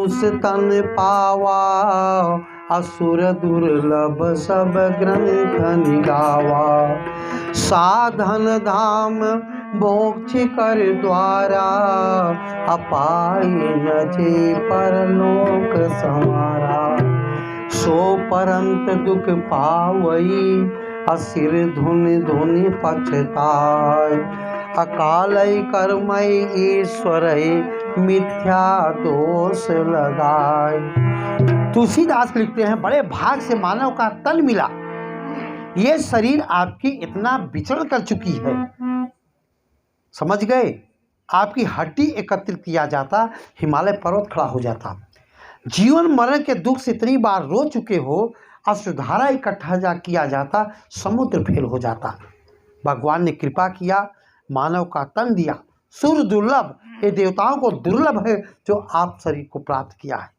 मानुष तन पावा, असुर दुर्लभ सब ग्रंथ निगावा। साधन धाम मोक्ष कर द्वारा, अपाय न जे परलोक संवारा। सो परंत दुख पावई, असिर धुन धुन पछताय। अकालय कर्मय ईश्वरय, मिथ्या दोष लगाए। तुलसीदास लिखते हैं, बड़े भाग से मानव का तन मिला। ये शरीर आपकी इतना विचरण कर चुकी है, समझ गए। आपकी हड्डी एकत्रित किया जाता, हिमालय पर्वत खड़ा हो जाता। जीवन मरण के दुख से इतनी बार रो चुके हो, अश्रुधारा इकट्ठा किया जाता, समुद्र फेल हो जाता। भगवान ने कृपा किया, मानव का तन दिया। सुर दुर्लभ, ये देवताओं को दुर्लभ है जो आप शरीर को प्राप्त किया है।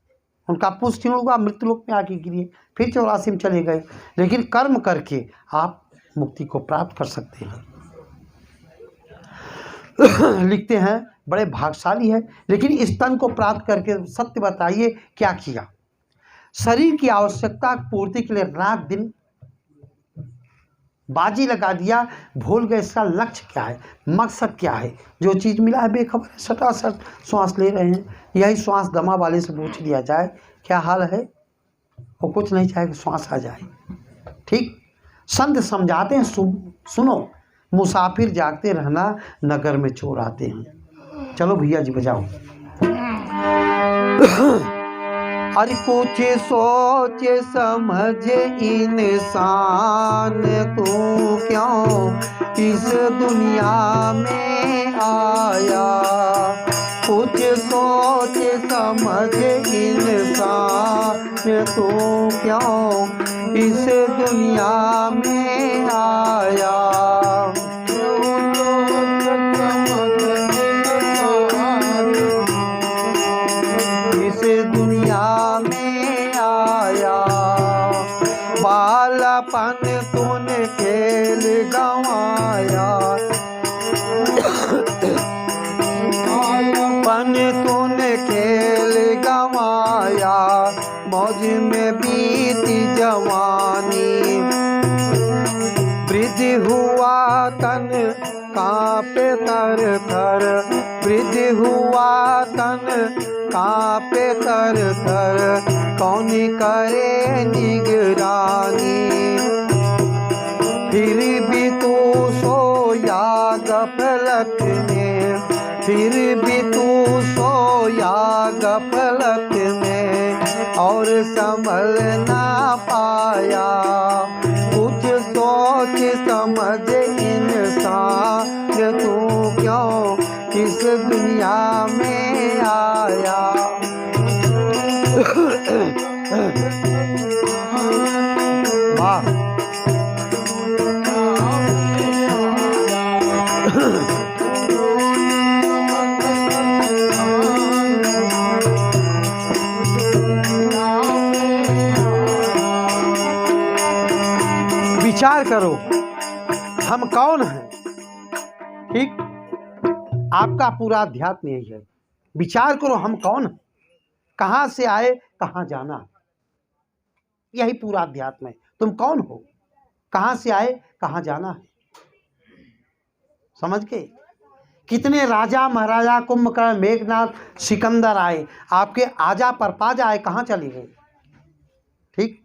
उनका पुष्टि हुआ, मृत्युलोक में आके गिरे, फिर 84 में चले गए। लेकिन कर्म करके आप मुक्ति को प्राप्त कर सकते हैं। लिखते हैं, बड़े भाग्यशाली है। लेकिन इस तन को प्राप्त करके सत्य बताइए क्या किया। शरीर की आवश्यकता पूर्ति के लिए रात दिन बाजी लगा दिया, भूल गए इसका लक्ष्य क्या है, मकसद क्या है। जो चीज़ मिला है बेखबर है, सटासट श्वास ले रहे हैं। यही श्वास दमा वाले से पूछ लिया जाए क्या हाल है, वो कुछ नहीं चाहे कि श्वास आ जाए। ठीक, संत समझाते हैं, सुनो। मुसाफिर जागते रहना, नगर में चोर आते हैं। चलो भैया जी बजाओ। अरे कुछ सोच समझ इंसान, तू क्यों इस दुनिया में आया। कुछ सोच समझ इंसान, तू क्यों इस दुनिया में आया। बालापन तूने खेल गंवाया, बालापन तूने खेल गंवाया। मौज में बीती जवानी, वृद्धि हुआ तन कांपे तर थर। वृद्धि हुआ तन कांपे तर थर, कौन करे निगरानी। फिर भी तू सोया गफलत में, फिर भी तू सोया गफलत में, और संभल ना पाया। कुछ सोच समझ इंसान, तू क्यों इस दुनिया में आया। वाह, विचार करो हम कौन हैं। ठीक, आपका पूरा अध्यात्म यही है। विचार करो हम कौन हैं, कहाँ से आए, कहाँ जाना है। यही पूरा अध्यात्म है। तुम कौन हो, कहाँ से आए, कहाँ जाना है। समझ गए। कितने राजा महाराजा, कुंभकर्ण, मेघनाथ, सिकंदर आए, आपके आजा पर पाजा आए, कहाँ चले गए। ठीक,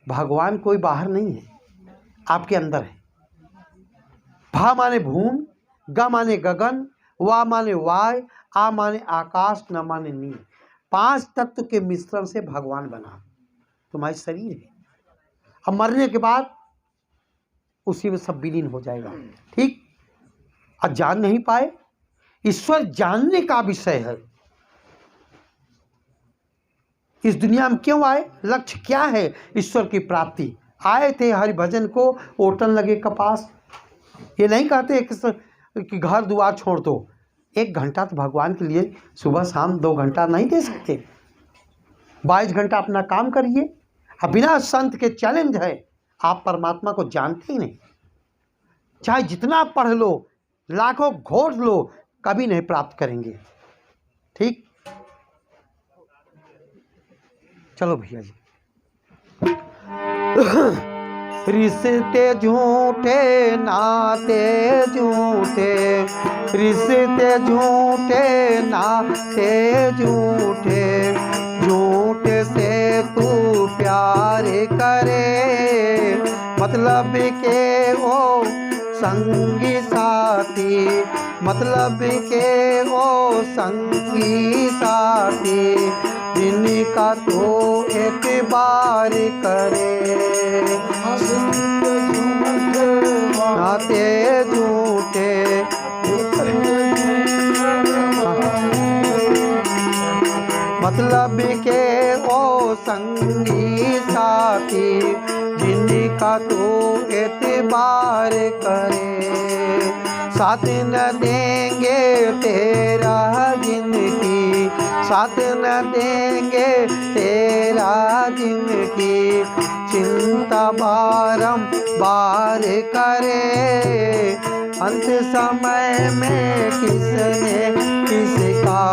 भगवान कोई बाहर नहीं है, आपके अंदर है। भा माने भूमि, ग माने गगन, वा माने वाय, आ माने आकाश, न माने नील। 5 तत्व के मिश्रण से भगवान बना। तुम्हारी शरीर है, अब मरने के बाद उसी में सब विलीन हो जाएगा। ठीक, अब जान नहीं पाए, ईश्वर जानने का विषय है। इस दुनिया में क्यों आए, लक्ष्य क्या है, ईश्वर की प्राप्ति। आए थे हरि भजन को, ओटन लगे कपास। ये नहीं कहते कि घर द्वार छोड़ दो। 1 घंटा तो भगवान के लिए सुबह शाम 2 घंटा नहीं दे सकते। 22 घंटा अपना काम करिए। अब बिना संत के चैलेंज है, आप परमात्मा को जानते ही नहीं। चाहे जितना पढ़ लो, लाखों घोट लो, कभी नहीं प्राप्त करेंगे। ठीक, चलो भैया जी। रिश्ते झूठे नाते झूठे, रिश्ते झूठे नाते झूठे, झूठ से तू प्यार करे, मतलब के वो संगी साथी, मतलब के वो संगी साथी, जिनका तो एतबार करे, नाते झूठे, मतलब के वो संगी साथी, जिनका तो एतबार करे, साथ न देंगे तेरा जिंदगी, साथ न देंगे तेरा जिंदगी, चिंता बारंबार करे, अंत समय में किसने किसका,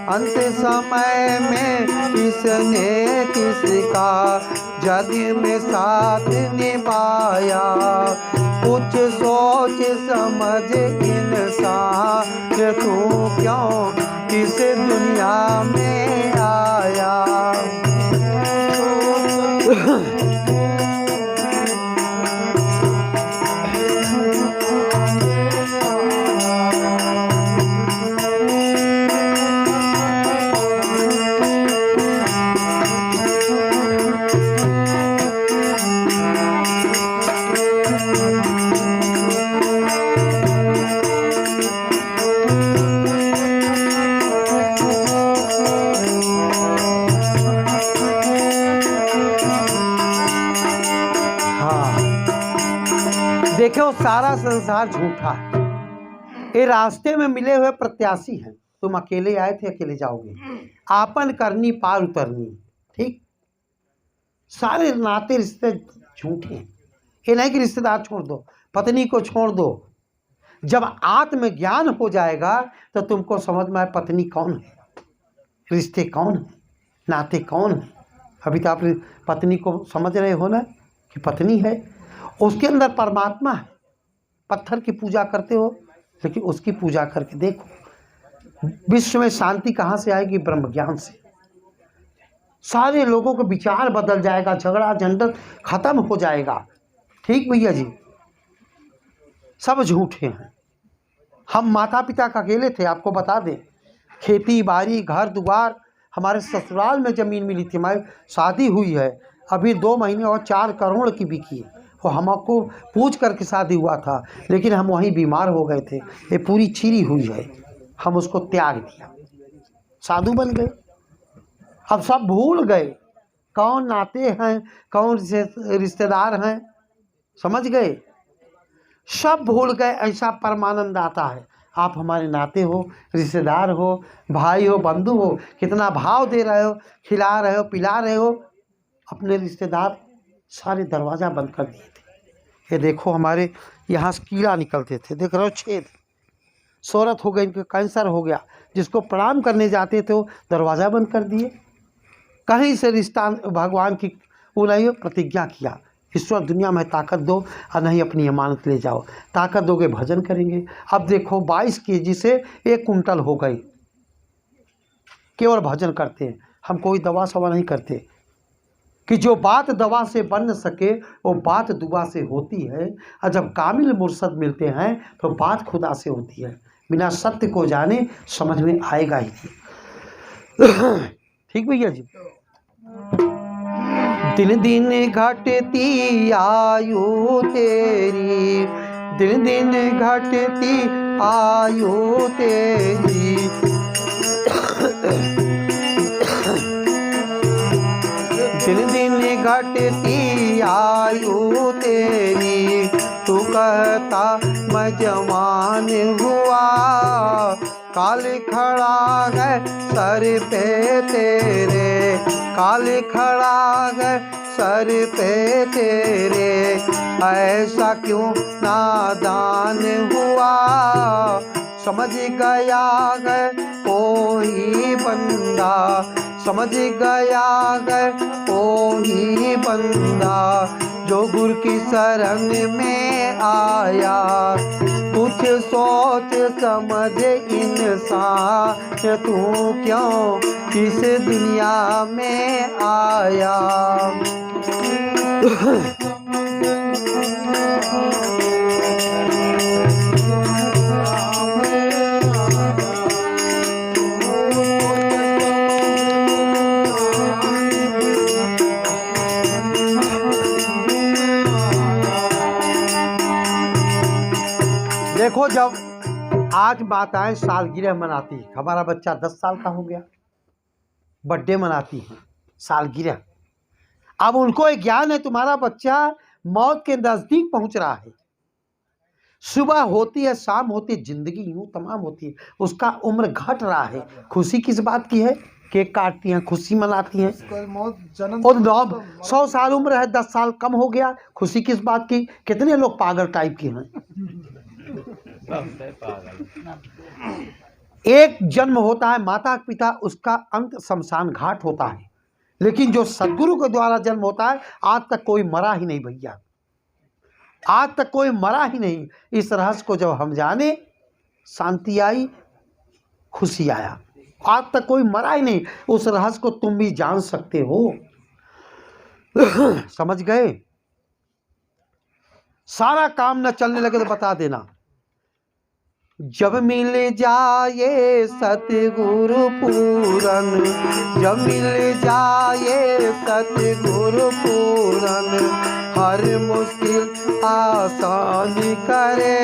अंत समय में किसने किसका जग में साथ निभाया, कुछ सोच समझ इंसान तू क्यों इस दुनिया में आया। देखो सारा संसार झूठा है, ये रास्ते में मिले हुए प्रत्याशी हैं, तुम अकेले आए थे अकेले जाओगे, आपन करनी पार उतरनी, ठीक। सारे नाते रिश्ते झूठे हैं, ये नहीं कि रिश्तेदार छोड़ दो, पत्नी को छोड़ दो, जब आत्मज्ञान हो जाएगा तो तुमको समझ में आए पत्नी कौन है, रिश्ते कौन है, नाते कौन है। अभी तो आप पत्नी को समझ रहे हो ना कि पत्नी है, उसके अंदर परमात्मा है। पत्थर की पूजा करते हो लेकिन उसकी पूजा करके देखो, विश्व में शांति कहाँ से आएगी? ब्रह्म ज्ञान से। सारे लोगों का विचार बदल जाएगा, झगड़ा झंझट खत्म हो जाएगा, ठीक भैया जी। सब झूठे हैं। हम माता पिता का अकेले थे, आपको बता दें, खेती बाड़ी घर द्वार, हमारे ससुराल में ज़मीन मिली थी, हमारी शादी हुई है अभी 2 महीने और 4 करोड़ की बिकी है, वो हमको पूछ करके शादी हुआ था, लेकिन हम वहीं बीमार हो गए थे, ये पूरी छिरी हुई है, हम उसको त्याग दिया, साधु बन गए। अब सब भूल गए कौन नाते हैं कौन रिश्तेदार हैं, समझ गए, सब भूल गए। ऐसा परमानंद आता है, आप हमारे नाते हो, रिश्तेदार हो, भाई हो, बंधु हो, कितना भाव दे रहे हो, खिला रहे हो, पिला रहे हो। अपने रिश्तेदार सारे दरवाज़ा बंद कर दिए थे। ये देखो हमारे यहाँ से कीड़ा निकलते थे, देख रहे हो छेद, शोहरत हो गई, इनका कैंसर हो गया, जिसको प्रणाम करने जाते थे वो दरवाज़ा बंद कर दिए। कहीं से रिश्ता भगवान की वो नहीं हो, प्रतिज्ञा किया ईश्वर दुनिया में ताकत दो और नहीं अपनी अमानत ले जाओ, ताकत दोगे भजन करेंगे। अब देखो 22 केजी से 1 कुंटल हो गई, केवल भजन करते हैं, हम कोई दवा सवा नहीं करते, कि जो बात दवा से बन न सके वो बात दुआ से होती है, और जब कामिल मुर्शद मिलते हैं तो बात खुदा से होती है, बिना सत्य को जाने समझ में आएगा ही नहीं। ठीक भैया जी। दिन दिन घटती आयु तेरी, दिन दिन घटती आयु तेरी, दिन दिन घटती आयु तेरी, तू कहता मैं जवान हुआ, काल खड़ा है सर पे तेरे, काल खड़ा है सर पे तेरे, ऐसा क्यों नादान हुआ, समझ गया है कोई बंदा, समझ गया है ओ ही बंदा जो गुरु की शरण में आया। कुछ सोच समझ इंसान तू क्यों इस दुनिया में आया। देखो, जब आज माताएं सालगिरह मनाती है, हमारा बच्चा 10 साल का हो गया, बर्थडे मनाती है, सालगिरह। अब उनको एक ज्ञान है तुम्हारा बच्चा मौत के नजदीक पहुंच रहा है। सुबह होती है, शाम होती है, जिंदगी यूं तमाम होती है, उसका उम्र घट रहा है। खुशी किस बात की है? केक काटती हैं, खुशी मनाती हैं। और 100 साल उम्र है, 10 साल कम हो गया, खुशी किस बात की? कितने लोग पागल टाइप के हैं। एक जन्म होता है माता पिता, उसका अंत शमशान घाट होता है। लेकिन जो सदगुरु के द्वारा जन्म होता है, आज तक कोई मरा ही नहीं भैया, आज तक कोई मरा ही नहीं। इस रहस्य को जब हम जाने, शांति आई, खुशी आया। आज तक कोई मरा ही नहीं, उस रहस्य को तुम भी जान सकते हो। समझ गए? सारा काम न चलने लगे तो बता देना। जब मिल जाए सतगुरु पूरन, जब मिल जाए सतगुरु पूरन, हर मुश्किल आसानी करे।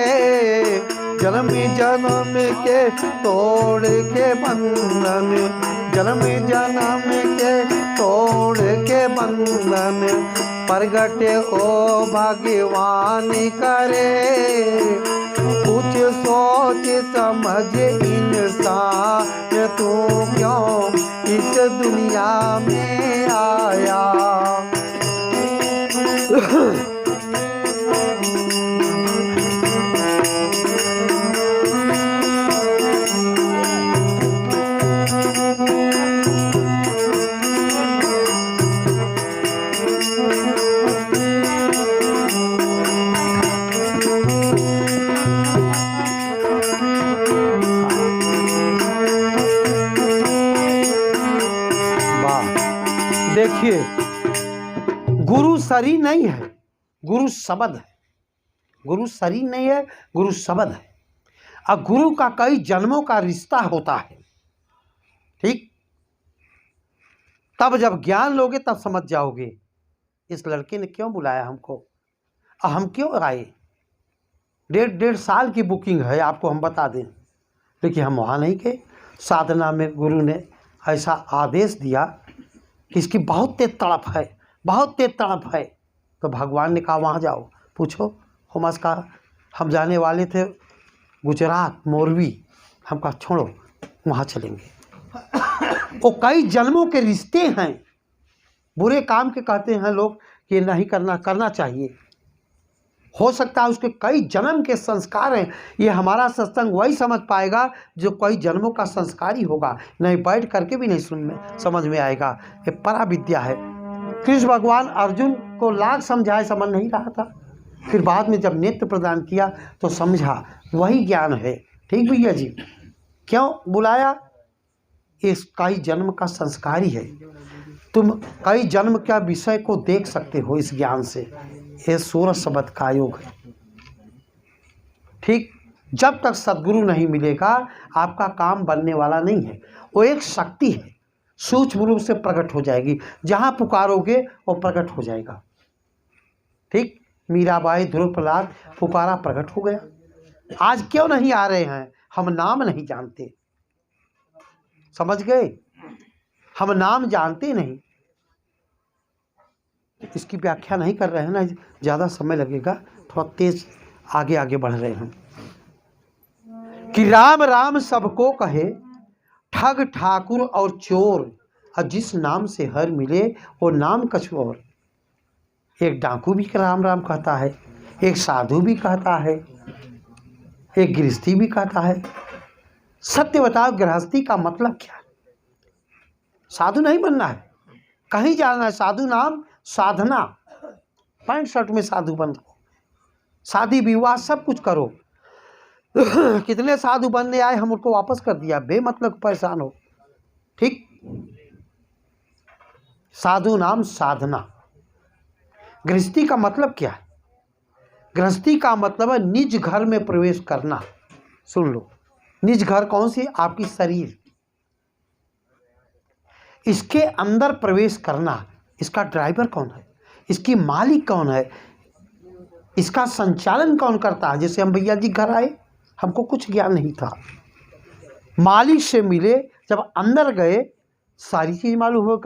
जन्म जन्म के तोड़ के बंधन, जन्म जन्म के तोड़ के बंधन, प्रगट ओ भगवान करे। कुछ सोच समझ इंसान तू क्यों इस दुनिया में आया। देखिए, गुरु शरीर नहीं है, गुरु शब्द है। गुरु शरीर नहीं है, गुरु शब्द है। अब गुरु का कई जन्मों का रिश्ता होता है, ठीक? तब जब ज्ञान लोगे तब समझ जाओगे इस लड़के ने क्यों बुलाया हमको, हम क्यों आए। 1.5 साल की बुकिंग है, आपको हम बता दें, लेकिन हम वहाँ नहीं गए। साधना में गुरु ने ऐसा आदेश दिया कि इसकी बहुत तेज तड़प है, बहुत तेज तड़प है। तो भगवान ने कहा वहाँ जाओ, पूछो। हुमस का हम जाने वाले थे गुजरात, मोरवी। हम कहा छोड़ो, वहाँ चलेंगे। वो कई जन्मों के रिश्ते हैं। बुरे काम के कहते हैं लोग कि नहीं करना चाहिए। हो सकता है उसके कई जन्म के संस्कार हैं। ये हमारा सत्संग वही समझ पाएगा जो कई जन्मों का संस्कार ही होगा, नहीं बैठ करके भी नहीं समझ में आएगा। ये परा विद्या है। कृष्ण भगवान अर्जुन को लाख समझाए, समझ नहीं रहा था। फिर बाद में जब नेत्र प्रदान किया तो समझा, वही ज्ञान है। ठीक भैया जी, क्यों बुलाया? इस कई जन्म का संस्कार ही है। तुम कई जन्म का विषय को देख सकते हो इस ज्ञान से। ये सूरज शब्द का योग है, ठीक? जब तक सद्गुरु नहीं मिलेगा आपका काम बनने वाला नहीं है। वो एक शक्ति है, सूक्ष्म रूप से प्रकट हो जाएगी। जहाँ पुकारोगे वो प्रकट हो जाएगा, ठीक? मीराबाई, ध्रुव प्रहलाद पुकारा, प्रकट हो गया। आज क्यों नहीं आ रहे हैं? हम नाम नहीं जानते। समझ गए? हम नाम जानते नहीं। इसकी व्याख्या नहीं कर रहे हैं ना, ज़्यादा समय लगेगा, थोड़ा तेज आगे बढ़ रहे हैं। कि राम राम सबको कहे, ठग ठाकुर और चोर, और जिस नाम से हर मिले वो नाम कछु और। एक डाकू भी राम राम कहता है, एक साधु भी कहता है, एक गृहस्थी भी कहता है। सत्य बताओ, गृहस्थी का मतलब क्या? साधु नहीं बनना है, कहीं जाना है, साधु नाम साधना। पैंट शर्ट में साधु बन दो, शादी विवाह सब कुछ करो। कितने साधु बनने आए, हम उनको वापस कर दिया, बेमतलब परेशान हो। ठीक, साधु नाम साधना। गृहस्थी का मतलब क्या है? गृहस्थी का मतलब है निज घर में प्रवेश करना। सुन लो, निज घर कौन सी? आपकी शरीर, इसके अंदर प्रवेश करना। इसका ड्राइवर कौन है? इसकी मालिक कौन है? इसका संचालन कौन करता है? जैसे हम भैया जी घर आए, हमको कुछ ज्ञान नहीं था, मालिक से मिले, जब अंदर गए सारी चीज़ मालूम हुआ,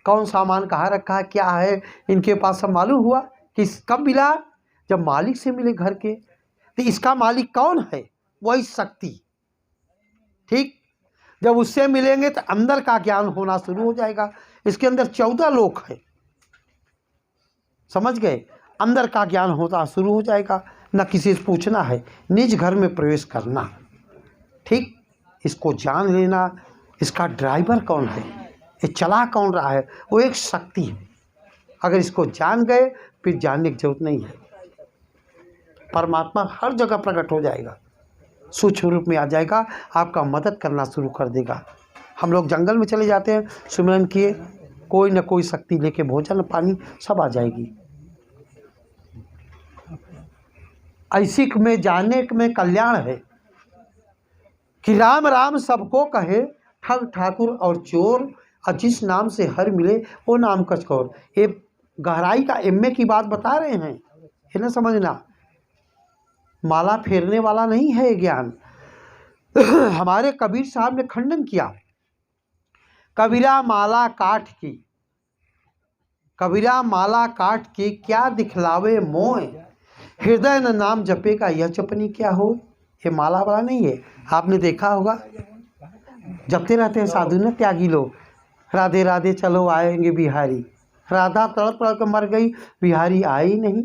कौन सामान कहाँ रखा है, क्या है इनके पास, सब मालूम हुआ। कि कब मिला? जब मालिक से मिले घर के। तो इसका मालिक कौन है? वही शक्ति। ठीक, जब उससे मिलेंगे तो अंदर का ज्ञान होना शुरू हो जाएगा। इसके अंदर 14 लोक है, समझ गए? अंदर का ज्ञान होता शुरू हो जाएगा। न किसी से पूछना है, निज घर में प्रवेश करना। ठीक, इसको जान लेना, इसका ड्राइवर कौन है, ये चला कौन रहा है, वो एक शक्ति है। अगर इसको जान गए फिर जानने की जरूरत नहीं है। परमात्मा हर जगह प्रकट हो जाएगा, सूक्ष्म रूप में आ जाएगा, आपका मदद करना शुरू कर देगा। हम लोग जंगल में चले जाते हैं, सुमिरन किए, कोई न कोई शक्ति लेके भोजन पानी सब आ जाएगी। ऐसी में जाने में कल्याण है कि राम राम सबको कहे, ठग ठाकुर और चोर, और जिस नाम से हर मिले वो नाम कचकौर। ये गहराई का एमए की बात बता रहे हैं, ये ना समझना, माला फेरने वाला नहीं है ये ज्ञान। हमारे कबीर साहब ने खंडन किया, कबीरा माला काट की, कबीरा माला काट के क्या दिखलावे मोह, हृदय न नाम जपेगा यह जपनी क्या हो। ये माला वाला नहीं है, आपने देखा होगा, जपते रहते हैं साधु ने, त्यागी लोग, राधे राधे चलो आएंगे बिहारी, राधा तड़प तड़प कर मर गई, बिहारी आई नहीं।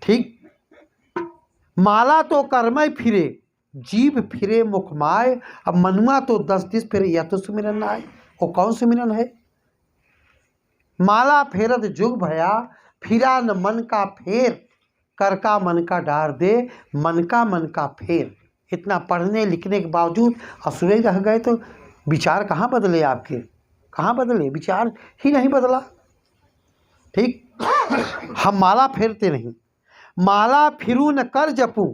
ठीक, माला तो कर्मय फिरे, जीव फिरे मुखमाय, अब मनुआ तो 10 दिस फिरे, यह तो सुमिरन आए। वो कौन सुमिरन है? माला फेरत जुग भया, फिरा न मन का फेर, कर का मन का डार दे, मन का फेर। इतना पढ़ने लिखने के बावजूद असुरे रह गए तो विचार कहाँ बदले आपके? कहाँ बदले? विचार ही नहीं बदला। ठीक, हम माला फेरते नहीं, माला फिरू न कर जपूं,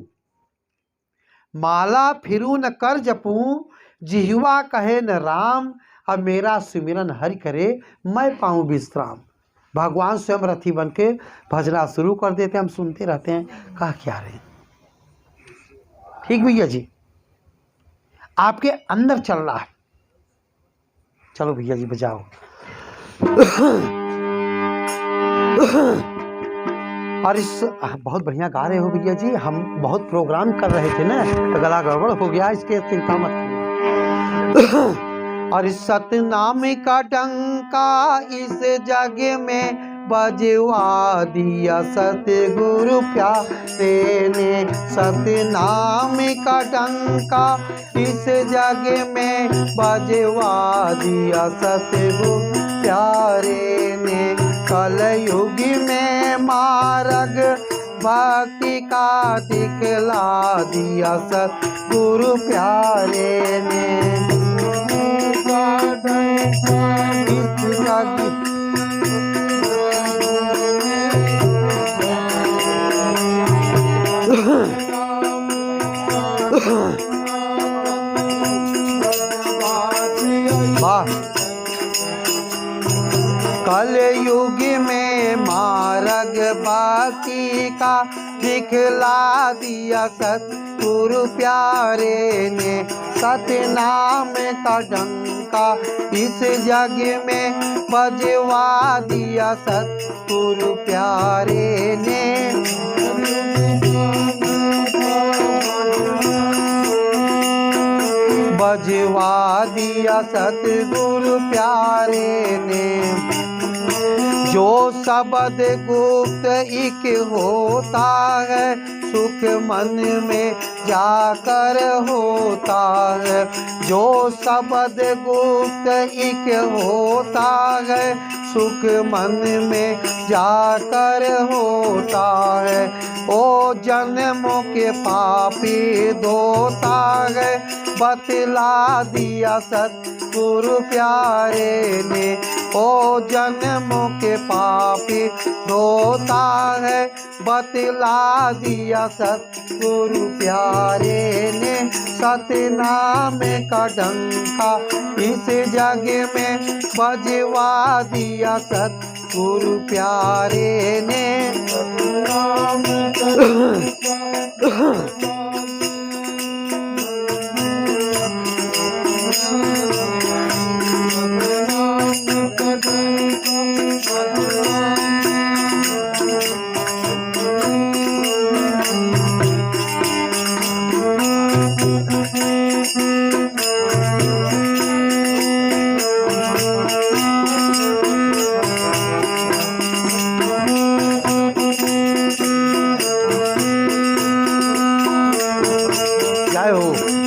माला फिरू न कर जपूं, जिह्वा कहे न राम, अब मेरा सुमिरन हरि करे, मैं पाऊँ विश्राम। भगवान स्वयं रथी बन के भजना शुरू कर देते, हम सुनते रहते हैं, कहा क्या रहे। ठीक भैया जी, आपके अंदर चल रहा है। चलो भैया जी बजाओ। और इस बहुत बढ़िया गा रहे हो भैया जी, हम बहुत प्रोग्राम कर रहे थे ना, तो गला गड़बड़ हो गया, इसके चिंता मत। और इस सतनाम का डंका इस जग में बजवा दिया सतगुरु प्यारे ने, सतनाम का डंका इस जग में बजवा दिया सतगुरु प्यारे ने, कलयुग में मार्ग भक्ति का दिखला दिया सतगुरु प्यारे ने। कलयुग में मार्ग भक्ति का दिखला दिया सतगुरु प्यारे ने, सतनाम का डंका इस जग में बजवा दिया सतगुरु प्यारे ने, बजवा दिया सतगुरु प्यारे ने। जो शब्द गुप्त इक होता है सुख मन में जाकर होता है। जो शब्द गुप्त इक होता है सुख मन में जाकर होता है। ओ जन्मों के पापी धोता है बतला दिया सतगुरु प्यारे ने। ओ जन्मों के पापी धोता है बतला दिया सतगुरु प्यारे ने। सतनाम का डंका इस जग में बजवा दिया सतगुरु प्यारे ने।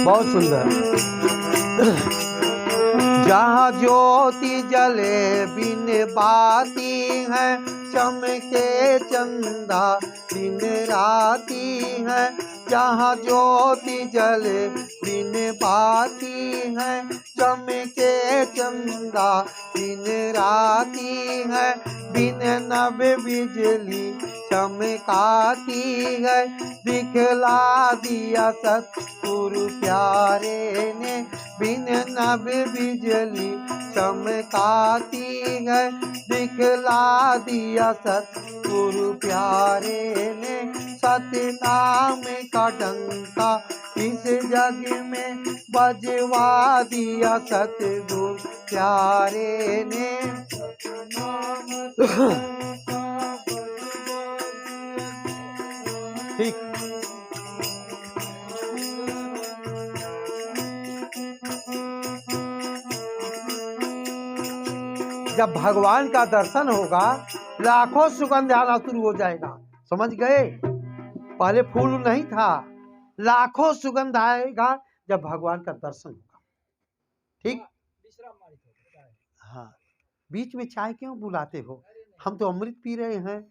बहुत सुंदर। जहाँ ज्योति जले बिन बाती है चमके चंदा दिन राती है। जहाँ ज्योति जले बिन बाती है चमके चंदा दिन राती है। बिन नभ बिजली चमकाती है दिखला दिया सतगुरु प्यारे ने। बिन नभ बिजली चमकाती है दिखला दिया सतगुरु प्यारे ने। सतनाम का डंका इस जग में बजवा दिया सतगुरु प्यारे ने। ठीक। जब भगवान का दर्शन होगा लाखों सुगंध आना शुरू हो जाएगा। समझ गए? पहले फूल नहीं था, लाखों सुगंध आएगा जब भगवान का दर्शन होगा। ठीक। हाँ, बीच में चाय क्यों बुलाते हो? हम तो अमृत पी रहे हैं।